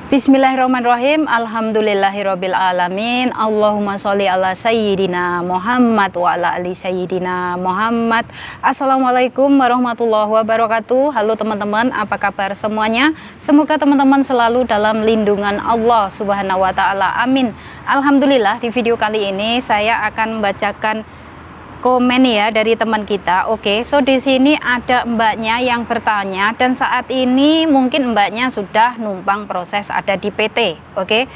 Bismillahirrahmanirrahim. Alhamdulillahirabbil alamin. Allahumma sholli ala sayyidina Muhammad wa ala ali sayyidina Muhammad. Assalamualaikum warahmatullahi wabarakatuh. Halo teman-teman, apa kabar semuanya? Semoga teman-teman selalu dalam lindungan Allah Subhanahu wa taala. Amin. Alhamdulillah, di video kali ini saya akan membacakan komen ya dari teman kita. Oke, so di sini ada mbaknya yang bertanya, dan saat ini mungkin mbaknya sudah numpang proses ada di PT. Oke.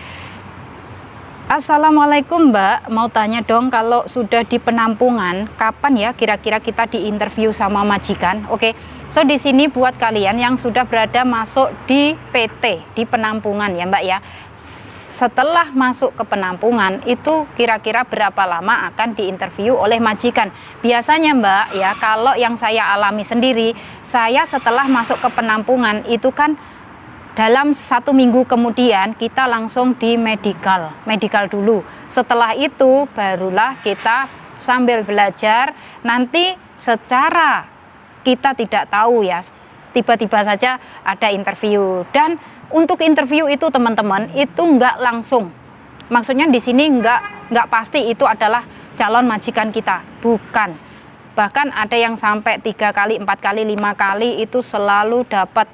Assalamualaikum Mbak, mau tanya dong, kalau sudah di penampungan kapan ya kira-kira kita diinterview sama majikan? Oke. So di sini buat kalian yang sudah berada masuk di PT, di penampungan ya Mbak ya. Setelah masuk ke penampungan itu kira-kira berapa lama akan diinterview oleh majikan? Biasanya Mbak ya, kalau yang saya alami sendiri, saya setelah masuk ke penampungan itu kan dalam 1 minggu kemudian kita langsung di medical dulu. Setelah itu barulah kita sambil belajar, nanti secara kita tidak tahu ya, tiba-tiba saja ada interview. Dan untuk interview itu teman-teman itu enggak langsung, maksudnya di sini enggak pasti itu adalah calon majikan kita, bukan. Bahkan ada yang sampai 3 kali, 4 kali, 5 kali itu selalu dapat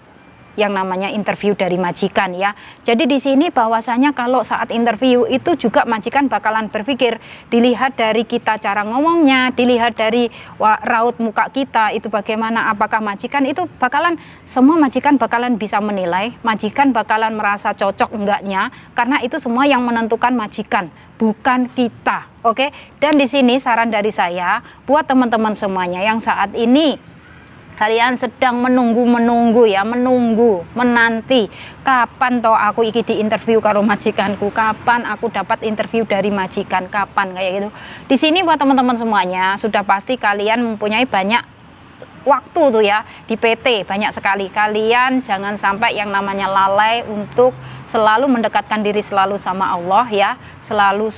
yang namanya interview dari majikan ya. Jadi di sini bahwasanya kalau saat interview itu juga majikan bakalan berpikir, dilihat dari kita cara ngomongnya, dilihat dari raut muka kita itu bagaimana, apakah majikan itu bakalan, semua majikan bakalan bisa menilai, majikan bakalan merasa cocok enggaknya, karena itu semua yang menentukan majikan, bukan kita. Oke. Dan di sini saran dari saya buat teman-teman semuanya yang saat ini kalian sedang menunggu ya, menanti kapan toh aku iki di interview karo majikanku, kapan aku dapat interview dari majikan, kapan kayak gitu. Di sini buat teman-teman semuanya sudah pasti kalian mempunyai banyak waktu tuh ya di PT, banyak sekali. Kalian jangan sampai yang namanya lalai untuk selalu mendekatkan diri selalu sama Allah ya, selalu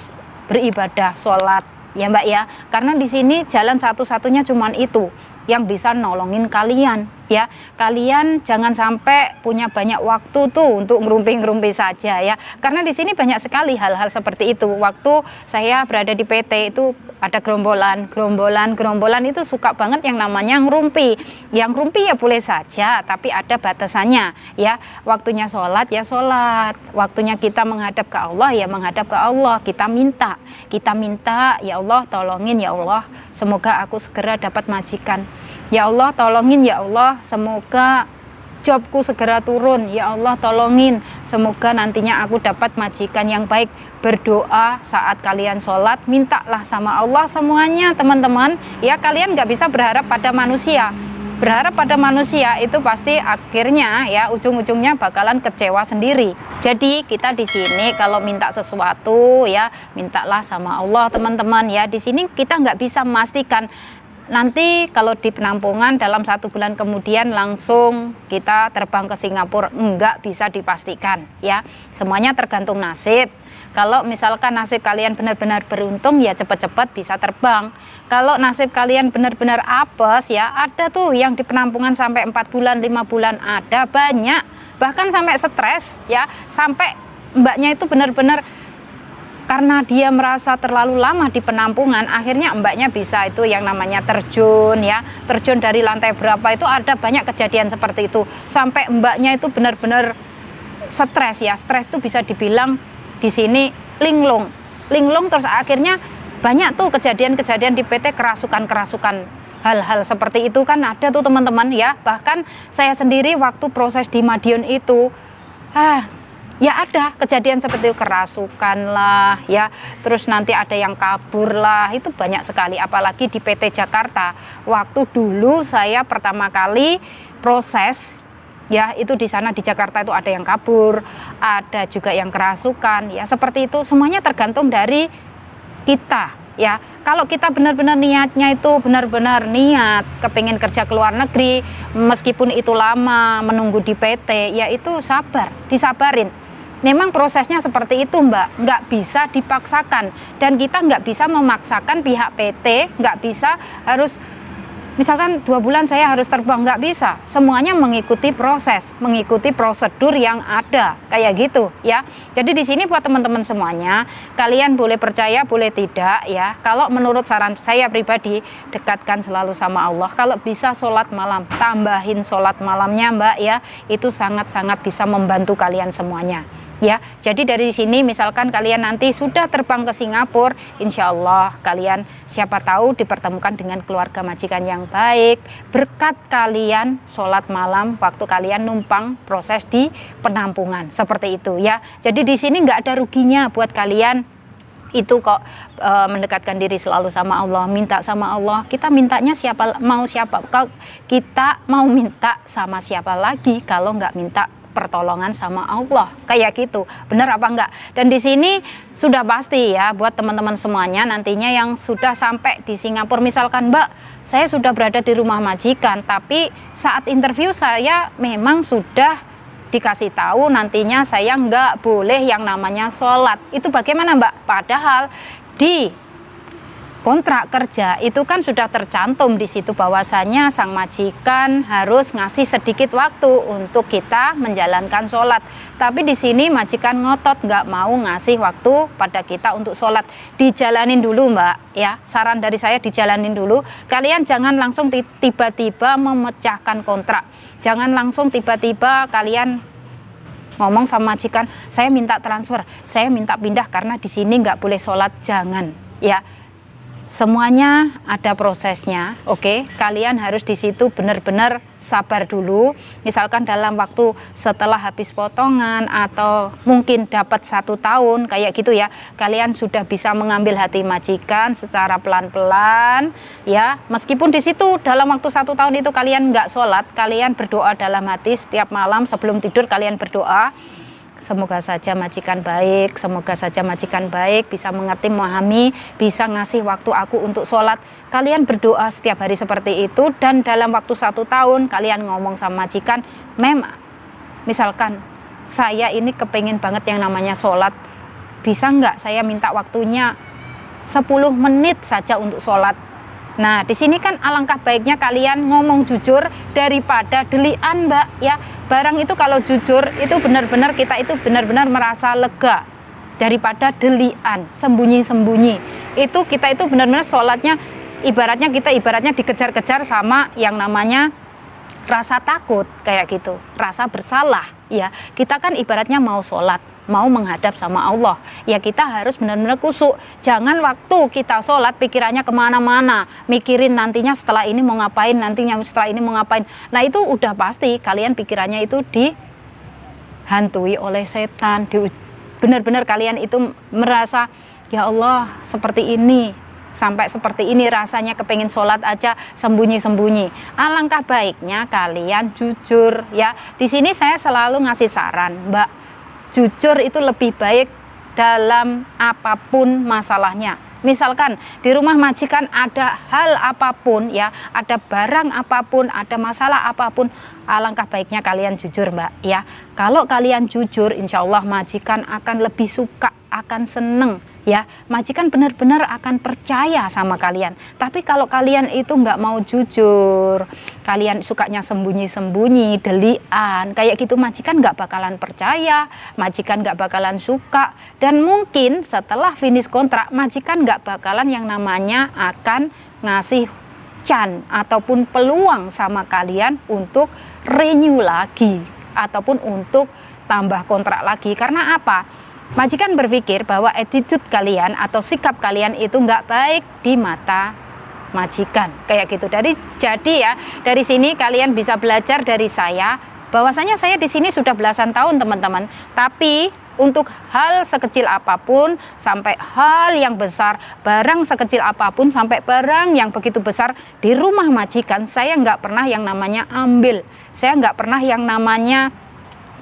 beribadah, sholat ya Mbak ya. Karena di sini jalan satu-satunya cuman itu yang bisa nolongin kalian ya. Kalian jangan sampai punya banyak waktu tuh untuk ngerumpi saja ya, karena di sini banyak sekali hal-hal seperti itu. Waktu saya berada di PT itu ada gerombolan itu suka banget yang namanya ngerumpi. Yang ngerumpi ya boleh saja, tapi ada batasannya ya. Waktunya sholat ya sholat, waktunya kita menghadap ke Allah ya menghadap ke Allah. Kita minta ya Allah, tolongin ya Allah, semoga aku segera dapat majikan. Ya Allah tolongin ya Allah, semoga jobku segera turun. Ya Allah tolongin, semoga nantinya aku dapat majikan yang baik. Berdoa saat kalian sholat, mintalah sama Allah semuanya teman-teman ya. Kalian nggak bisa berharap pada manusia. Berharap pada manusia itu pasti akhirnya ya ujung-ujungnya bakalan kecewa sendiri. Jadi kita di sini kalau minta sesuatu ya mintalah sama Allah teman-teman ya. Di sini kita nggak bisa memastikan nanti kalau di penampungan dalam 1 bulan kemudian langsung kita terbang ke Singapura, enggak bisa dipastikan ya. Semuanya tergantung nasib. Kalau misalkan nasib kalian benar-benar beruntung ya cepat-cepat bisa terbang. Kalau nasib kalian benar-benar apes ya, ada tuh yang di penampungan sampai 4 bulan, 5 bulan, ada banyak. Bahkan sampai stres ya, sampai mbaknya itu benar-benar karena dia merasa terlalu lama di penampungan, akhirnya mbaknya bisa itu yang namanya terjun ya, terjun dari lantai berapa itu, ada banyak kejadian seperti itu. Sampai mbaknya itu benar-benar stres ya, stres itu bisa dibilang di sini linglung, terus akhirnya banyak tuh kejadian-kejadian di PT, kerasukan hal-hal seperti itu kan ada tuh teman-teman ya. Bahkan saya sendiri waktu proses di Madiun itu ya ada kejadian seperti itu, kerasukan lah ya, terus nanti ada yang kabur lah, itu banyak sekali. Apalagi di PT Jakarta, waktu dulu saya pertama kali proses ya, itu di sana di Jakarta itu ada yang kabur, ada juga yang kerasukan ya, seperti itu. Semuanya tergantung dari kita ya. Kalau kita benar-benar niatnya itu benar-benar niat kepingin kerja ke luar negeri, meskipun itu lama menunggu di PT ya, itu sabar, disabarin. Memang prosesnya seperti itu Mbak, nggak bisa dipaksakan, dan kita nggak bisa memaksakan pihak PT, nggak bisa harus misalkan 2 bulan saya harus terbang, nggak bisa. Semuanya mengikuti proses, mengikuti prosedur yang ada, kayak gitu ya. Jadi di sini buat teman-teman semuanya, kalian boleh percaya, boleh tidak ya. Kalau menurut saran saya pribadi, dekatkan selalu sama Allah. Kalau bisa sholat malam, tambahin sholat malamnya Mbak ya, itu sangat-sangat bisa membantu kalian semuanya. Ya, jadi dari sini misalkan kalian nanti sudah terbang ke Singapura, insya Allah kalian siapa tahu dipertemukan dengan keluarga majikan yang baik berkat kalian sholat malam waktu kalian numpang proses di penampungan, seperti itu ya. Jadi di sini nggak ada ruginya buat kalian itu kok, mendekatkan diri selalu sama Allah, minta sama Allah. Kita mintanya siapa, mau siapa, kita mau minta sama siapa lagi kalau nggak minta pertolongan sama Allah, kayak gitu. Bener apa enggak? Dan di sini sudah pasti ya buat teman-teman semuanya nantinya yang sudah sampai di Singapura, misalkan Mbak, saya sudah berada di rumah majikan, tapi saat interview saya memang sudah dikasih tahu nantinya saya nggak boleh yang namanya sholat. Itu bagaimana Mbak? Padahal di kontrak kerja itu kan sudah tercantum di situ bahwasanya sang majikan harus ngasih sedikit waktu untuk kita menjalankan sholat. Tapi di sini majikan ngotot nggak mau ngasih waktu pada kita untuk sholat. Dijalanin dulu Mbak ya, saran dari saya dijalanin dulu. Kalian jangan langsung tiba-tiba memecahkan kontrak. Jangan langsung tiba-tiba kalian ngomong sama majikan, saya minta transfer, saya minta pindah karena di sini nggak boleh sholat. Jangan ya. Semuanya ada prosesnya, oke? Kalian harus di situ benar-benar sabar dulu. Misalkan dalam waktu setelah habis potongan atau mungkin dapat 1 tahun kayak gitu ya, kalian sudah bisa mengambil hati majikan secara pelan-pelan ya. Meskipun di situ dalam waktu 1 tahun itu kalian nggak sholat, kalian berdoa dalam hati setiap malam sebelum tidur, kalian berdoa. Semoga saja majikan baik, semoga saja majikan baik, bisa mengerti, memahami, bisa ngasih waktu aku untuk sholat. Kalian berdoa setiap hari seperti itu, dan dalam waktu 1 tahun kalian ngomong sama majikan, misalkan saya ini kepengen banget yang namanya sholat, bisa nggak saya minta waktunya 10 menit saja untuk sholat. Nah, di sini kan alangkah baiknya kalian ngomong jujur daripada delian Mbak ya. Barang itu kalau jujur itu benar-benar kita itu benar-benar merasa lega daripada delian, sembunyi-sembunyi. Itu kita itu benar-benar sholatnya ibaratnya dikejar-kejar sama yang namanya rasa takut kayak gitu, rasa bersalah ya. Kita kan ibaratnya mau sholat, mau menghadap sama Allah ya, kita harus benar-benar kusuk. Jangan waktu kita sholat pikirannya kemana-mana, mikirin nantinya setelah ini mau ngapain, nantinya setelah ini mau ngapain. Nah itu udah pasti kalian pikirannya itu dihantui oleh setan. Benar-benar kalian itu merasa ya Allah seperti ini, sampai seperti ini rasanya kepengen sholat aja sembunyi-sembunyi. Alangkah baiknya kalian jujur ya. Di sini saya selalu ngasih saran Mbak, jujur itu lebih baik dalam apapun masalahnya. Misalkan di rumah majikan ada hal apapun ya, ada barang apapun, ada masalah apapun, alangkah baiknya kalian jujur Mbak ya. Kalau kalian jujur, insya Allah majikan akan lebih suka, akan seneng ya. Majikan benar-benar akan percaya sama kalian. Tapi kalau kalian itu nggak mau jujur, kalian sukanya sembunyi-sembunyi, delian kayak gitu, majikan nggak bakalan percaya, majikan nggak bakalan suka. Dan mungkin setelah finish kontrak, majikan nggak bakalan yang namanya akan ngasih chance ataupun peluang sama kalian untuk renew lagi ataupun untuk tambah kontrak lagi. Karena apa? Majikan berpikir bahwa attitude kalian atau sikap kalian itu nggak baik di mata majikan kayak gitu. Jadi ya dari sini kalian bisa belajar dari saya bahwasanya saya di sini sudah belasan tahun teman-teman. Tapi untuk hal sekecil apapun sampai hal yang besar, barang sekecil apapun sampai barang yang begitu besar di rumah majikan, saya nggak pernah yang namanya ambil. Saya nggak pernah yang namanya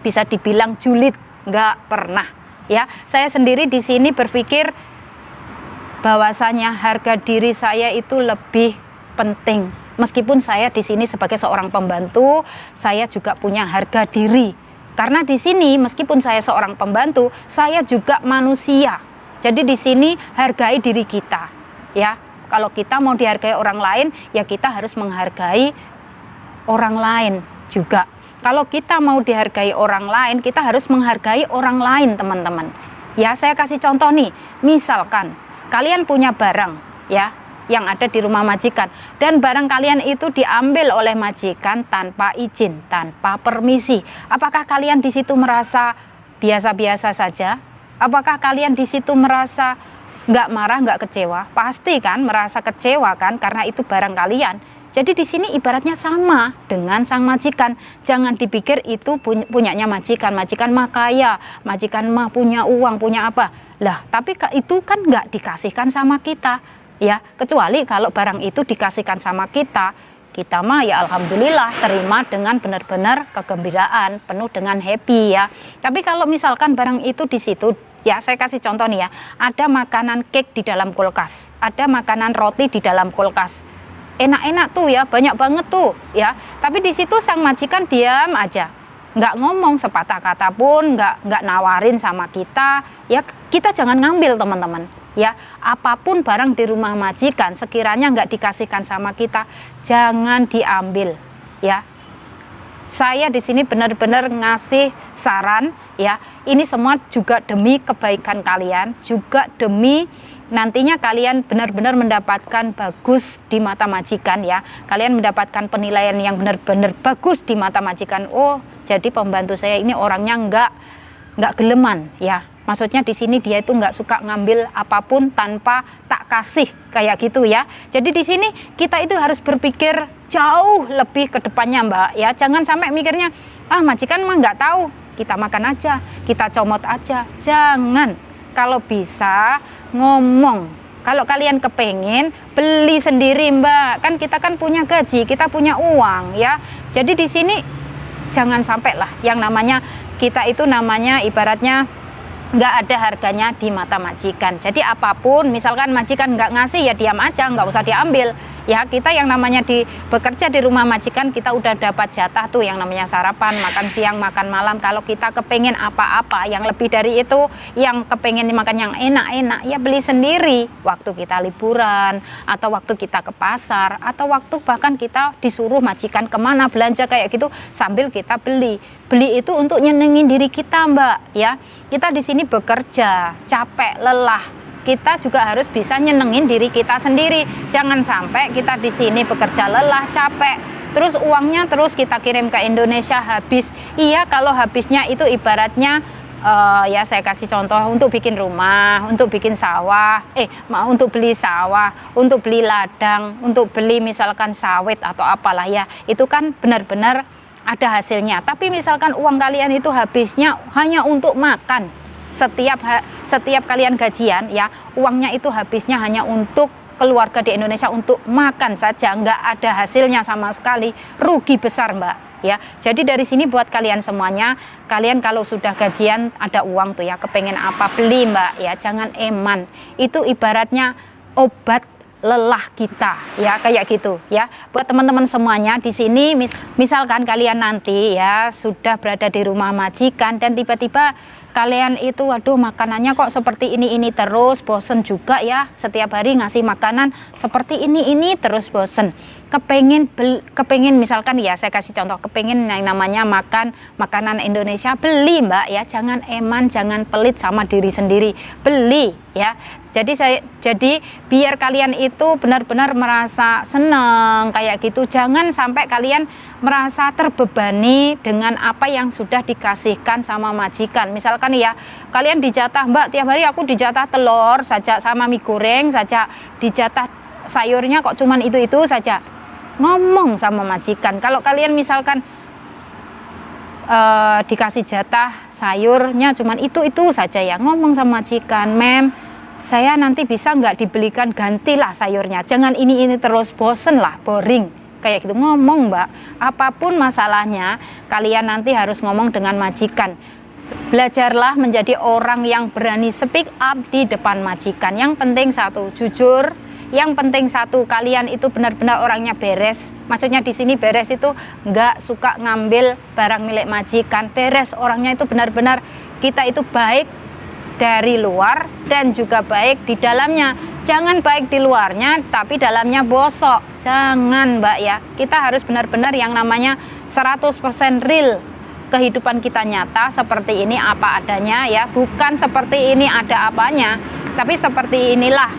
bisa dibilang julid, nggak pernah. Ya, saya sendiri di sini berpikir bahwasanya harga diri saya itu lebih penting. Meskipun saya di sini sebagai seorang pembantu, saya juga punya harga diri. Karena di sini meskipun saya seorang pembantu, saya juga manusia. Jadi di sini hargai diri kita, ya. Kalau kita mau dihargai orang lain, ya kita harus menghargai orang lain juga. Kalau kita mau dihargai orang lain, kita harus menghargai orang lain, teman-teman. Ya, saya kasih contoh nih. Misalkan kalian punya barang, ya, yang ada di rumah majikan, dan barang kalian itu diambil oleh majikan tanpa izin, tanpa permisi. Apakah kalian di situ merasa biasa-biasa saja? Apakah kalian di situ merasa nggak marah, nggak kecewa? Pasti kan merasa kecewa kan, karena itu barang kalian. Jadi di sini ibaratnya sama dengan sang majikan. Jangan dipikir itu punyanya majikan. Majikan mah kaya, majikan mah punya uang, punya apa. Lah, tapi itu kan nggak dikasihkan sama kita. Ya, kecuali kalau barang itu dikasihkan sama kita, kita mah ya alhamdulillah terima dengan benar-benar kegembiraan, penuh dengan happy ya. Tapi kalau misalkan barang itu di situ, ya saya kasih contoh nih ya, ada makanan cake di dalam kulkas, ada makanan roti di dalam kulkas. Enak-enak tuh ya, banyak banget tuh ya. Tapi di situ sang majikan diam aja, nggak ngomong sepatah kata pun, nggak nawarin sama kita. Ya kita jangan ngambil, teman-teman. Ya, apapun barang di rumah majikan sekiranya nggak dikasihkan sama kita, jangan diambil. Ya, saya di sini benar-benar ngasih saran. Ya, ini semua juga demi kebaikan kalian, juga demi nantinya kalian benar-benar mendapatkan bagus di mata majikan ya. Kalian mendapatkan penilaian yang benar-benar bagus di mata majikan. Oh, jadi pembantu saya ini orangnya nggak geleman ya. Maksudnya di sini dia itu nggak suka ngambil apapun tanpa tak kasih kayak gitu ya. Jadi di sini kita itu harus berpikir jauh lebih ke depannya, Mbak ya. Jangan sampai mikirnya majikan mah nggak tahu, kita makan aja, kita comot aja. Jangan. Kalau bisa ngomong, kalau kalian kepengen beli sendiri, Mbak, kan kita kan punya gaji, kita punya uang ya. Jadi di sini jangan sampai lah yang namanya kita itu namanya ibaratnya nggak ada harganya di mata majikan. Jadi apapun, misalkan majikan nggak ngasih ya diam aja, nggak usah diambil. Ya kita yang namanya bekerja di rumah majikan, kita udah dapat jatah tuh yang namanya sarapan, makan siang, makan malam. Kalau kita kepengen apa-apa yang lebih dari itu, yang kepengen makan yang enak-enak, ya beli sendiri. Waktu kita liburan, atau waktu kita ke pasar, atau waktu bahkan kita disuruh majikan kemana belanja kayak gitu, sambil kita beli. Beli itu untuk nyenengin diri kita, Mbak. Ya, kita di sini bekerja, capek, lelah. Kita juga harus bisa nyenengin diri kita sendiri. Jangan sampai kita di sini bekerja lelah, capek, terus uangnya terus kita kirim ke Indonesia habis. Iya, kalau habisnya itu ibaratnya ya saya kasih contoh untuk bikin rumah, untuk bikin sawah, untuk beli sawah, untuk beli ladang, untuk beli misalkan sawit atau apalah ya. Itu kan benar-benar ada hasilnya. Tapi misalkan uang kalian itu habisnya hanya untuk makan. Setiap kalian gajian ya, uangnya itu habisnya hanya untuk keluarga di Indonesia, untuk makan saja, nggak ada hasilnya sama sekali, rugi besar, Mbak ya. Jadi dari sini buat kalian semuanya, kalian kalau sudah gajian ada uang tuh ya, kepengen apa beli, Mbak ya, jangan eman. Itu ibaratnya obat lelah kita ya, kayak gitu ya. Buat teman-teman semuanya di sini, misalkan kalian nanti ya sudah berada di rumah majikan dan tiba-tiba kalian itu waduh makanannya kok seperti ini terus, bosen juga ya, setiap hari ngasih makanan seperti ini terus, bosen. Kepengen misalkan ya saya kasih contoh, kepengen yang namanya makan makanan Indonesia, beli, Mbak ya. Jangan eman, jangan pelit sama diri sendiri, beli ya. Jadi biar kalian itu benar-benar merasa senang kayak gitu. Jangan sampai kalian merasa terbebani dengan apa yang sudah dikasihkan sama majikan. Misalkan ya, kalian dijatah, Mbak, tiap hari aku dijatah telur saja sama mie goreng saja, dijatah sayurnya kok cuman itu saja. Ngomong sama majikan. Kalau kalian misalkan dikasih jatah sayurnya cuman itu saja ya, ngomong sama majikan, Mem, saya nanti bisa nggak dibelikan, gantilah sayurnya, jangan ini terus, bosen lah, boring kayak gitu. Ngomong, Mbak, apapun masalahnya kalian nanti harus ngomong dengan majikan. Belajarlah menjadi orang yang berani speak up di depan majikan. Yang penting satu, jujur. Yang penting satu, kalian itu benar-benar orangnya beres. Maksudnya di sini beres itu nggak suka ngambil barang milik majikan. Beres orangnya itu benar-benar kita itu baik dari luar dan juga baik di dalamnya. Jangan baik di luarnya tapi dalamnya bosok. Jangan Mbak ya. Kita harus benar-benar yang namanya 100% real. Kehidupan kita nyata seperti ini apa adanya ya, bukan seperti ini ada apanya, tapi seperti inilah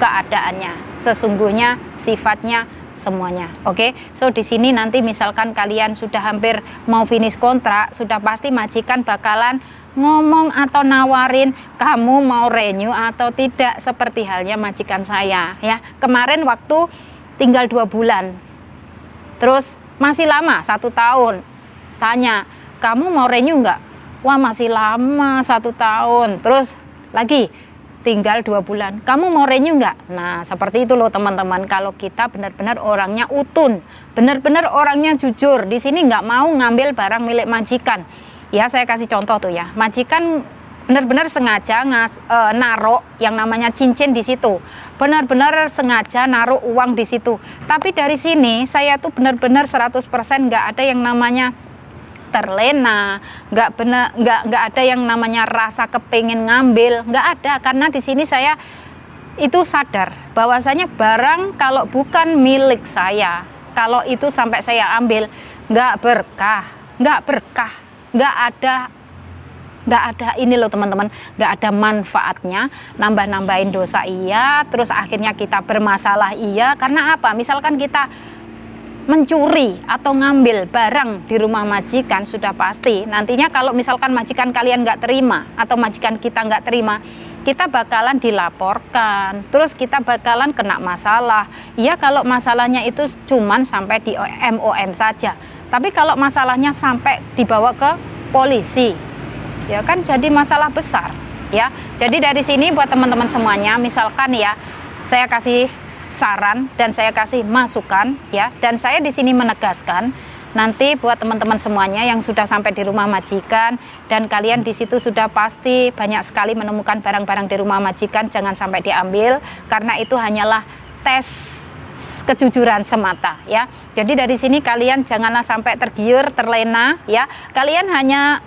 keadaannya, sesungguhnya sifatnya semuanya. Oke, so di sini nanti misalkan kalian sudah hampir mau finish kontrak, sudah pasti majikan bakalan ngomong atau nawarin kamu mau renew atau tidak, seperti halnya majikan saya ya. Kemarin waktu tinggal 2 bulan, terus masih lama 1 tahun. Tanya, kamu mau renew nggak? Wah masih lama 1 tahun. Terus lagi tinggal 2 bulan, kamu mau renew nggak? Nah seperti itu loh teman-teman. Kalau kita benar-benar orangnya utun, benar-benar orangnya jujur, di sini nggak mau ngambil barang milik majikan. Ya saya kasih contoh tuh ya, majikan benar-benar sengaja naruh yang namanya cincin di situ, benar-benar sengaja naruh uang di situ. Tapi dari sini saya tuh benar-benar 100% nggak ada yang namanya terlena, nggak ada yang namanya rasa kepingin ngambil, nggak ada, karena di sini saya itu sadar bahwasanya barang kalau bukan milik saya, kalau itu sampai saya ambil nggak berkah, nggak ada ini loh teman-teman, nggak ada manfaatnya, nambah-nambahin dosa iya, terus akhirnya kita bermasalah iya. Karena apa? Misalkan kita mencuri atau ngambil barang di rumah majikan, sudah pasti nantinya kalau misalkan majikan kalian nggak terima atau majikan kita nggak terima, kita bakalan dilaporkan, terus kita bakalan kena masalah. Ya kalau masalahnya itu cuman sampai di MOM saja, tapi kalau masalahnya sampai dibawa ke polisi, ya kan jadi masalah besar ya. Jadi dari sini buat teman-teman semuanya, misalkan ya saya kasih saran dan saya kasih masukan ya, dan saya di sini menegaskan nanti buat teman-teman semuanya yang sudah sampai di rumah majikan dan kalian di situ sudah pasti banyak sekali menemukan barang-barang di rumah majikan, jangan sampai diambil karena itu hanyalah tes kejujuran semata ya. Jadi dari sini kalian janganlah sampai tergiur, terlena ya. Kalian hanya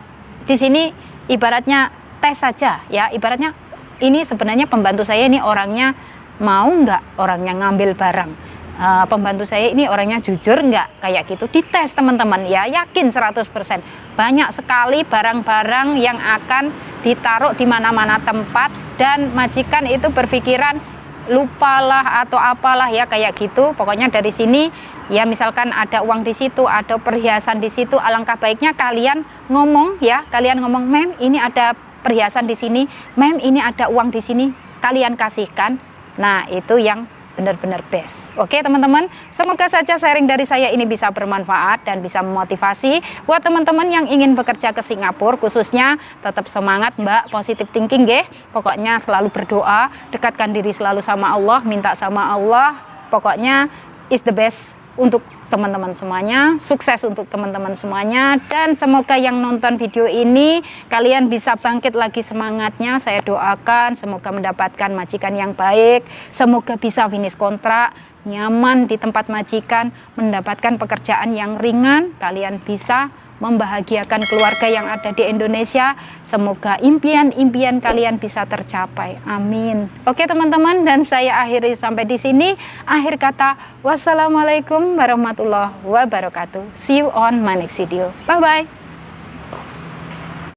di sini ibaratnya tes saja ya, ibaratnya ini sebenarnya pembantu saya ini orangnya mau nggak orangnya ngambil barang, pembantu saya ini orangnya jujur nggak, kayak gitu dites teman-teman ya. Yakin 100%. Banyak sekali barang-barang yang akan ditaruh di mana-mana tempat dan majikan itu berpikiran lupalah atau apalah ya kayak gitu. Pokoknya dari sini ya, misalkan ada uang di situ, ada perhiasan di situ, alangkah baiknya kalian ngomong ya, kalian ngomong, "Mem, ini ada perhiasan di sini, Mem, ini ada uang di sini," kalian kasihkan. Nah itu yang benar-benar best. Oke teman-teman, semoga saja sharing dari saya ini bisa bermanfaat dan bisa memotivasi buat teman-teman yang ingin bekerja ke Singapura. Khususnya tetap semangat Mbak, positive thinking ya. Pokoknya selalu berdoa, dekatkan diri selalu sama Allah, minta sama Allah. Pokoknya is the best untuk teman-teman semuanya, sukses untuk teman-teman semuanya, dan semoga yang nonton video ini kalian bisa bangkit lagi semangatnya. Saya doakan semoga mendapatkan majikan yang baik, semoga bisa finish kontrak, nyaman di tempat majikan, mendapatkan pekerjaan yang ringan, kalian bisa membahagiakan keluarga yang ada di Indonesia. Semoga impian-impian kalian bisa tercapai. Amin. Oke teman-teman, dan saya akhiri sampai di sini. Akhir kata, wassalamualaikum warahmatullahi wabarakatuh. See you on my next video. Bye-bye.